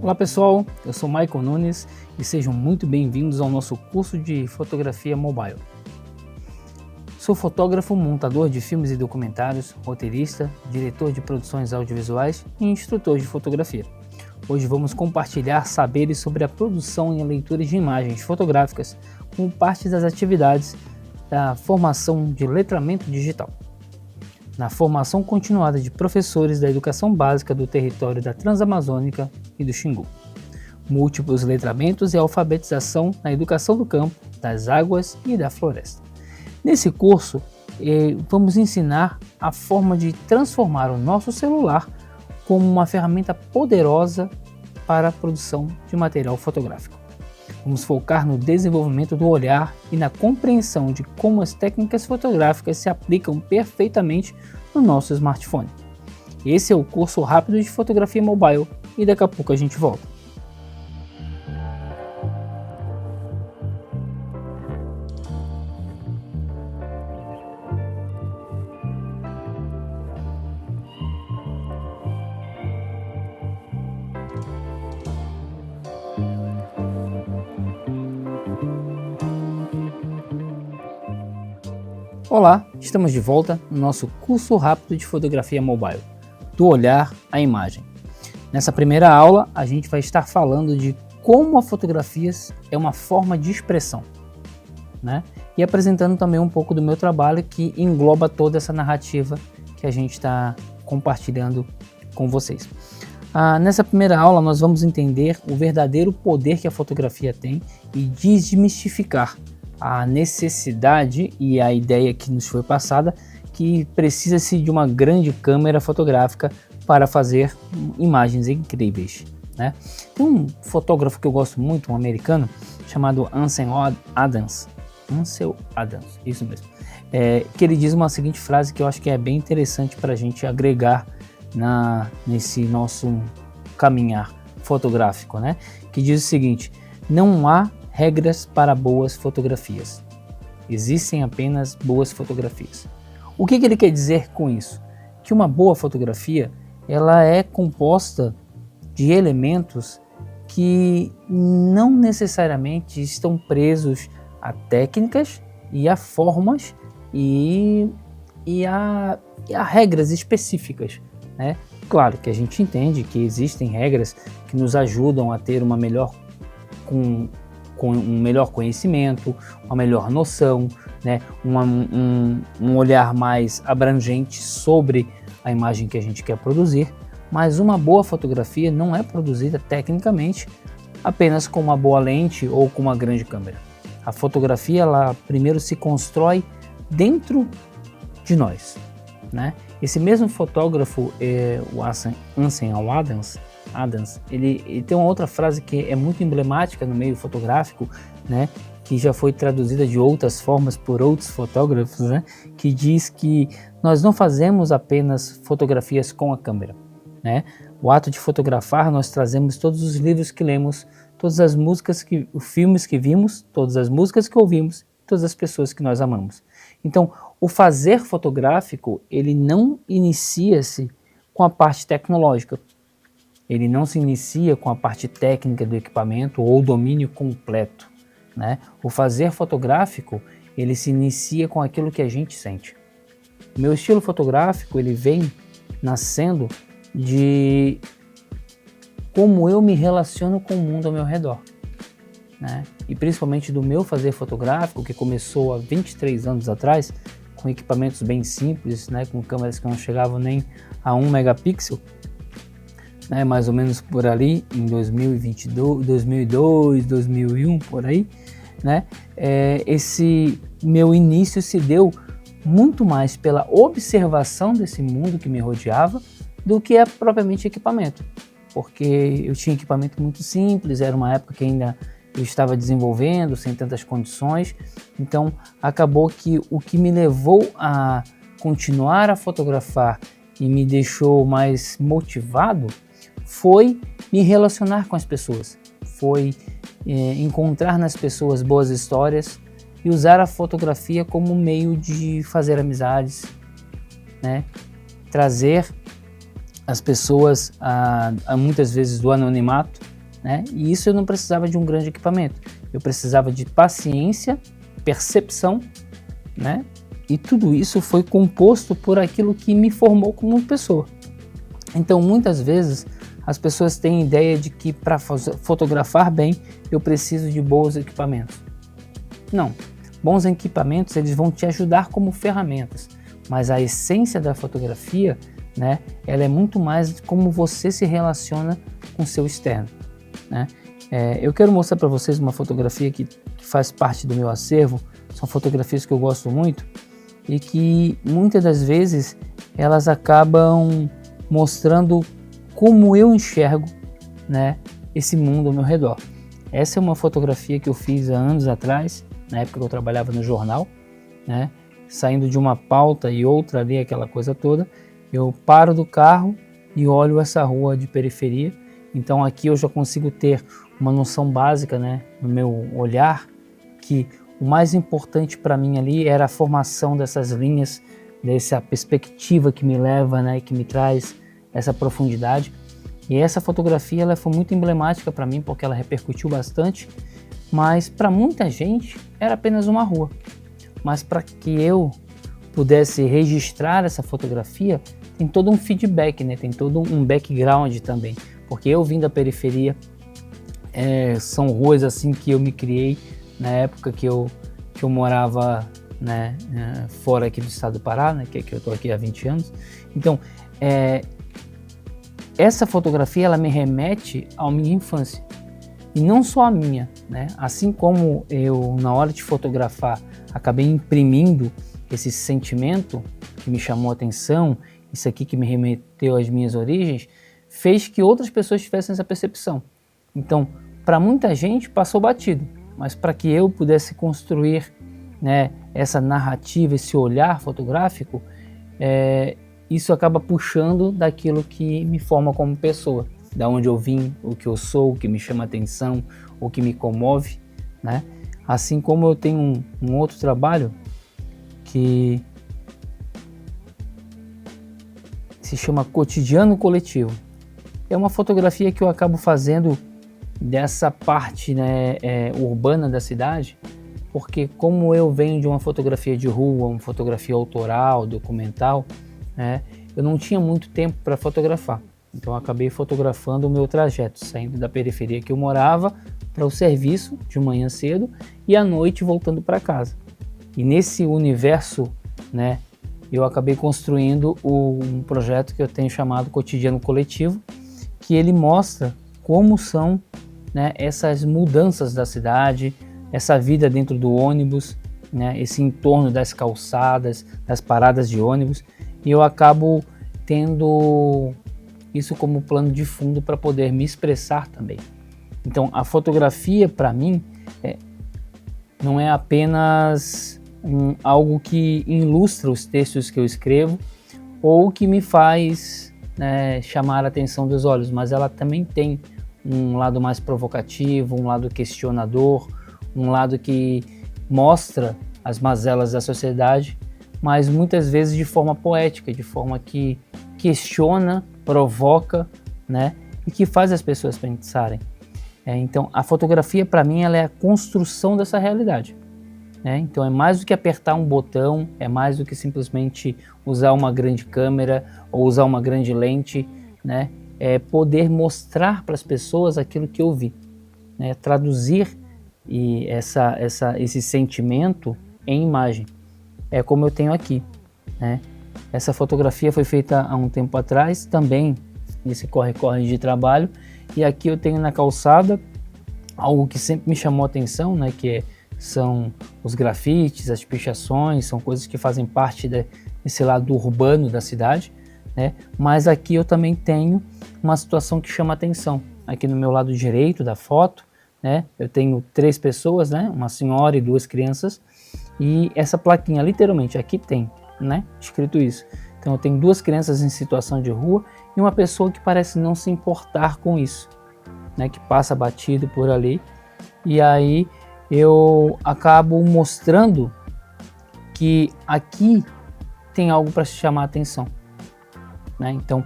Olá pessoal, eu sou Michael Nunes e sejam muito bem-vindos ao nosso curso de fotografia mobile. Sou fotógrafo, montador de filmes e documentários, roteirista, diretor de produções audiovisuais e instrutor de fotografia. Hoje vamos compartilhar saberes sobre a produção e a leitura de imagens fotográficas como parte das atividades da formação de letramento digital. Na formação continuada de professores da educação básica do território da Transamazônica e do Xingu. Múltiplos letramentos e alfabetização na educação do campo, das águas e da floresta. Nesse curso, vamos ensinar a forma de transformar o nosso celular como uma ferramenta poderosa para a produção de material fotográfico. Vamos focar no desenvolvimento do olhar e na compreensão de como as técnicas fotográficas se aplicam perfeitamente no nosso smartphone. Esse é o curso rápido de fotografia mobile e daqui a pouco a gente volta. Olá, estamos de volta no nosso curso rápido de fotografia mobile, do olhar à imagem. Nessa primeira aula, a gente vai estar falando de como a fotografia é uma forma de expressão, né? E apresentando também um pouco do meu trabalho que engloba toda essa narrativa que a gente está compartilhando com vocês. Nessa primeira aula, nós vamos entender o verdadeiro poder que a fotografia tem e desmistificar a necessidade e a ideia que nos foi passada que precisa-se de uma grande câmera fotográfica para fazer imagens incríveis, né? Tem um fotógrafo que eu gosto muito, um americano, chamado Ansel Adams, isso mesmo, que ele diz uma seguinte frase que eu acho que é bem interessante para a gente agregar nesse nosso caminhar fotográfico, né? Que diz o seguinte: não há regras para boas fotografias. Existem apenas boas fotografias. O que ele quer dizer com isso? Que uma boa fotografia ela é composta de elementos que não necessariamente estão presos a técnicas e a formas e a regras específicas, né? Claro que a gente entende que existem regras que nos ajudam a ter uma melhor com um melhor conhecimento, uma melhor noção, né? um olhar mais abrangente sobre a imagem que a gente quer produzir, mas uma boa fotografia não é produzida tecnicamente apenas com uma boa lente ou com uma grande câmera. A fotografia ela primeiro se constrói dentro de nós, né? Esse mesmo fotógrafo, o Ansel Adams, ele tem uma outra frase que é muito emblemática no meio fotográfico, né, que já foi traduzida de outras formas por outros fotógrafos, né, que diz que nós não fazemos apenas fotografias com a câmera, né? O ato de fotografar, nós trazemos todos os livros que lemos, todas as músicas, os filmes que vimos, todas as músicas que ouvimos, todas as pessoas que nós amamos. Então, o fazer fotográfico, ele não inicia-se com a parte tecnológica. Ele não se inicia com a parte técnica do equipamento ou domínio completo, né? O fazer fotográfico, ele se inicia com aquilo que a gente sente. O meu estilo fotográfico, ele vem nascendo de como eu me relaciono com o mundo ao meu redor, né? E principalmente do meu fazer fotográfico, que começou há 23 anos atrás, com equipamentos bem simples, né? Com câmeras que não chegavam nem a 1 megapixel, né, mais ou menos por ali, em 2022, 2002, 2001, por aí, né? Esse meu início se deu muito mais pela observação desse mundo que me rodeava do que propriamente equipamento, porque eu tinha equipamento muito simples, era uma época que ainda eu estava desenvolvendo, sem tantas condições, então acabou que o que me levou a continuar a fotografar e me deixou mais motivado foi me relacionar com as pessoas, foi encontrar nas pessoas boas histórias e usar a fotografia como meio de fazer amizades, né? Trazer as pessoas muitas vezes do anonimato né? E isso eu não precisava de um grande equipamento, eu precisava de paciência, percepção, né? E tudo isso foi composto por aquilo que me formou como pessoa. Então, muitas vezes, as pessoas têm ideia de que para fotografar bem, eu preciso de bons equipamentos. Não, bons equipamentos eles vão te ajudar como ferramentas, mas a essência da fotografia, né, ela é muito mais como você se relaciona com o seu externo, né? Eu quero mostrar para vocês uma fotografia que faz parte do meu acervo, são fotografias que eu gosto muito e que muitas das vezes elas acabam mostrando como eu enxergo, né, esse mundo ao meu redor. Essa é uma fotografia que eu fiz há anos atrás, na época que eu trabalhava no jornal, né, saindo de uma pauta e outra ali, aquela coisa toda, eu paro do carro e olho essa rua de periferia. Então aqui eu já consigo ter uma noção básica, né, no meu olhar, que o mais importante para mim ali era a formação dessas linhas, dessa perspectiva que me leva, né, que me traz essa profundidade. E essa fotografia ela foi muito emblemática para mim porque ela repercutiu bastante, mas para muita gente era apenas uma rua. Mas para que eu pudesse registrar essa fotografia, tem todo um feedback, né? Tem todo um background também, porque eu vim da periferia, são ruas assim que eu me criei na época que eu morava, né, fora aqui do estado do Pará, né, que eu estou aqui há 20 anos. Então, essa fotografia ela me remete à minha infância, e não só a minha, né? Assim como eu, na hora de fotografar, acabei imprimindo esse sentimento que me chamou a atenção, isso aqui que me remeteu às minhas origens, fez que outras pessoas tivessem essa percepção. Então, para muita gente passou batido, mas para que eu pudesse construir, né, essa narrativa, esse olhar fotográfico, isso acaba puxando daquilo que me forma como pessoa, da onde eu vim, o que eu sou, o que me chama atenção, o que me comove, né? Assim como eu tenho um outro trabalho que se chama Cotidiano Coletivo. É uma fotografia que eu acabo fazendo dessa parte, né, urbana da cidade, porque como eu venho de uma fotografia de rua, uma fotografia autoral, documental, né, eu não tinha muito tempo para fotografar. Então eu acabei fotografando o meu trajeto, saindo da periferia que eu morava para o serviço de manhã cedo e à noite voltando para casa. E nesse universo, né, eu acabei construindo um projeto que eu tenho chamado Cotidiano Coletivo, que ele mostra como são, né, essas mudanças da cidade, essa vida dentro do ônibus, né, esse entorno das calçadas, das paradas de ônibus, e eu acabo tendo isso como plano de fundo para poder me expressar também. Então a fotografia para mim não é apenas algo que ilustra os textos que eu escrevo ou que me faz, né, chamar a atenção dos olhos, mas ela também tem um lado mais provocativo, um lado questionador, um lado que mostra as mazelas da sociedade, mas muitas vezes de forma poética, de forma que questiona, provoca, né, e que faz as pessoas pensarem. Então a fotografia para mim ela é a construção dessa realidade, né? Então é mais do que apertar um botão, é mais do que simplesmente usar uma grande câmera ou usar uma grande lente, né? É poder mostrar para as pessoas aquilo que eu vi, né? Traduzir esse sentimento em imagem. É como eu tenho aqui, né? Essa fotografia foi feita há um tempo atrás, também nesse corre-corre de trabalho, e aqui eu tenho na calçada algo que sempre me chamou a atenção, né? São os grafites, as pichações, são coisas que fazem parte desse lado urbano da cidade, né? Mas aqui eu também tenho uma situação que chama atenção. Aqui no meu lado direito da foto, né, eu tenho 3 pessoas, né, uma senhora e 2 crianças, e essa plaquinha, literalmente, aqui tem, né, escrito isso. Então eu tenho 2 crianças em situação de rua e uma pessoa que parece não se importar com isso, né, que passa batido por ali, e aí eu acabo mostrando que aqui tem algo para chamar a atenção, né? Então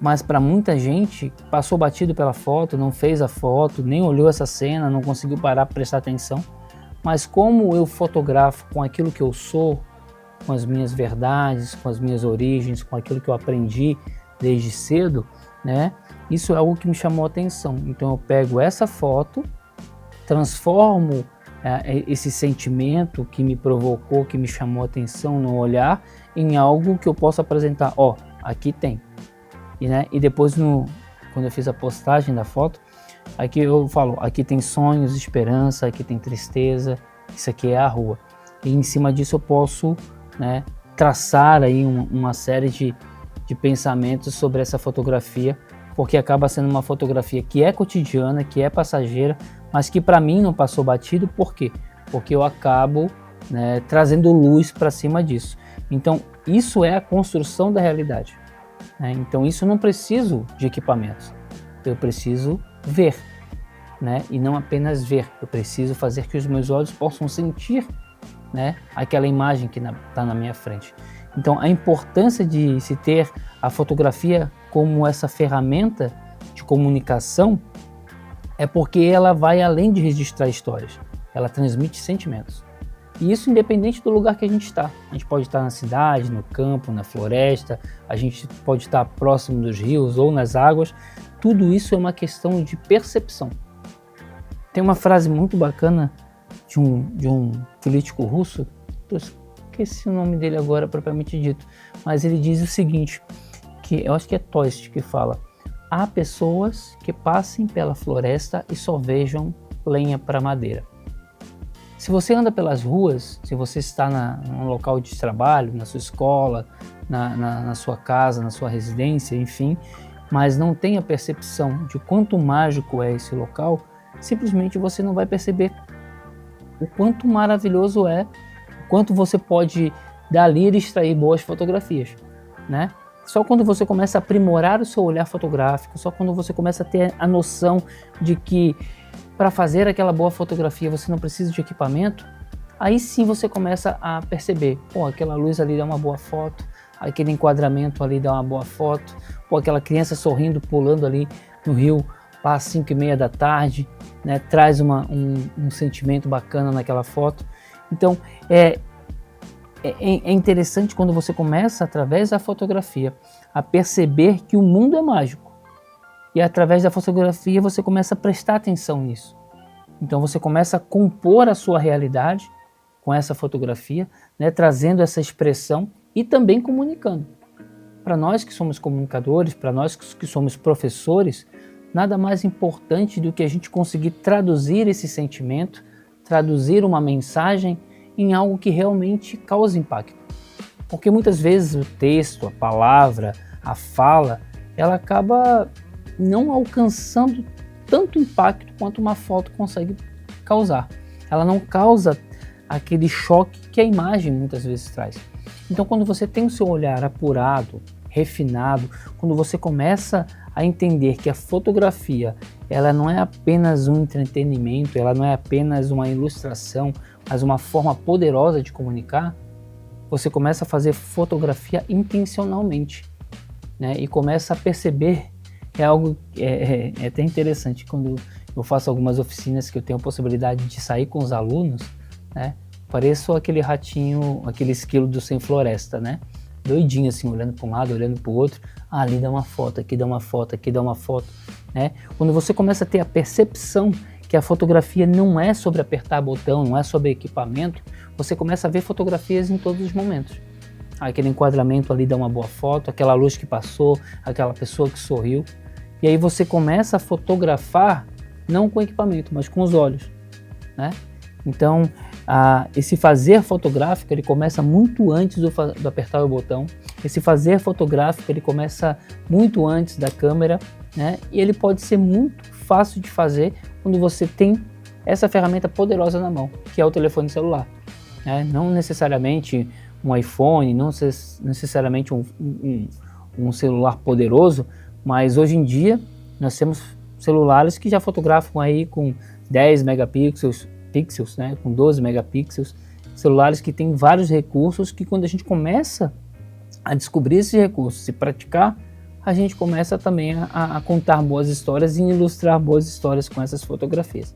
mas para muita gente passou batido pela foto, não fez a foto, nem olhou essa cena, não conseguiu parar para prestar atenção. Mas como eu fotografo com aquilo que eu sou, com as minhas verdades, com as minhas origens, com aquilo que eu aprendi desde cedo, né? Isso é algo que me chamou a atenção. Então eu pego essa foto, transformo esse sentimento que me provocou, que me chamou a atenção no olhar, em algo que eu possa apresentar. Ó, aqui tem. E depois, quando eu fiz a postagem da foto, aqui eu falo, aqui tem sonhos, esperança, aqui tem tristeza, isso aqui é a rua. E em cima disso eu posso, né, traçar aí uma série de pensamentos sobre essa fotografia, porque acaba sendo uma fotografia que é cotidiana, que é passageira, mas que para mim não passou batido. Por quê? Porque eu acabo, né, trazendo luz para cima disso. Então isso é a construção da realidade, né? Então isso eu não preciso de equipamentos, eu preciso ver, né? E não apenas ver, eu preciso fazer que os meus olhos possam sentir, né, aquela imagem que está na minha frente. Então a importância de se ter a fotografia como essa ferramenta de comunicação é porque ela vai além de registrar histórias, ela transmite sentimentos. E isso independente do lugar que a gente está. A gente pode estar na cidade, no campo, na floresta, a gente pode estar próximo dos rios ou nas águas. Tudo isso é uma questão de percepção. Tem uma frase muito bacana de um político russo, eu esqueci o nome dele agora propriamente dito, mas ele diz o seguinte, que eu acho que é Toist que fala: há pessoas que passem pela floresta e só vejam lenha para madeira. Se você anda pelas ruas, se você está num local de trabalho, na sua escola, na sua casa, na sua residência, enfim, mas não tem a percepção de quanto mágico é esse local, simplesmente você não vai perceber o quanto maravilhoso é, o quanto você pode dali extrair boas fotografias, né? Só quando você começa a aprimorar o seu olhar fotográfico, só quando você começa a ter a noção de que para fazer aquela boa fotografia você não precisa de equipamento, aí sim você começa a perceber, pô, aquela luz ali dá uma boa foto, aquele enquadramento ali dá uma boa foto, pô, aquela criança sorrindo, pulando ali no rio, lá às 5h30 da tarde, né, traz um sentimento bacana naquela foto. Então é interessante quando você começa, através da fotografia, a perceber que o mundo é mágico. E através da fotografia você começa a prestar atenção nisso. Então você começa a compor a sua realidade com essa fotografia, né, trazendo essa expressão e também comunicando. Para nós que somos comunicadores, para nós que somos professores, nada mais importante do que a gente conseguir traduzir esse sentimento, traduzir uma mensagem em algo que realmente causa impacto. Porque muitas vezes o texto, a palavra, a fala, ela acaba não alcançando tanto impacto quanto uma foto consegue causar. Ela não causa aquele choque que a imagem muitas vezes traz. Então quando você tem o seu olhar apurado, refinado, quando você começa a entender que a fotografia ela não é apenas um entretenimento, ela não é apenas uma ilustração, mas uma forma poderosa de comunicar, você começa a fazer fotografia intencionalmente, né? E começa a perceber, é algo é até interessante, quando eu faço algumas oficinas que eu tenho a possibilidade de sair com os alunos, né? Pareço aquele ratinho, aquele esquilo do Sem Floresta, né? Doidinho assim, olhando para um lado, olhando para o outro, ali dá uma foto, aqui dá uma foto, aqui dá uma foto, né? Quando você começa a ter a percepção que a fotografia não é sobre apertar botão, não é sobre equipamento, você começa a ver fotografias em todos os momentos. Aquele enquadramento ali dá uma boa foto, aquela luz que passou, aquela pessoa que sorriu, e aí você começa a fotografar não com equipamento, mas com os olhos, né? Então, esse fazer fotográfico, ele começa muito antes do apertar o botão. Esse fazer fotográfico, ele começa muito antes da câmera, né? E ele pode ser muito fácil de fazer quando você tem essa ferramenta poderosa na mão, que é o telefone celular, né? Não necessariamente um iPhone, não necessariamente um celular poderoso, mas hoje em dia nós temos celulares que já fotografam aí com 10 megapixels, né, com 12 megapixels, celulares que têm vários recursos que quando a gente começa a descobrir esses recursos e praticar, a gente começa também a contar boas histórias e ilustrar boas histórias com essas fotografias.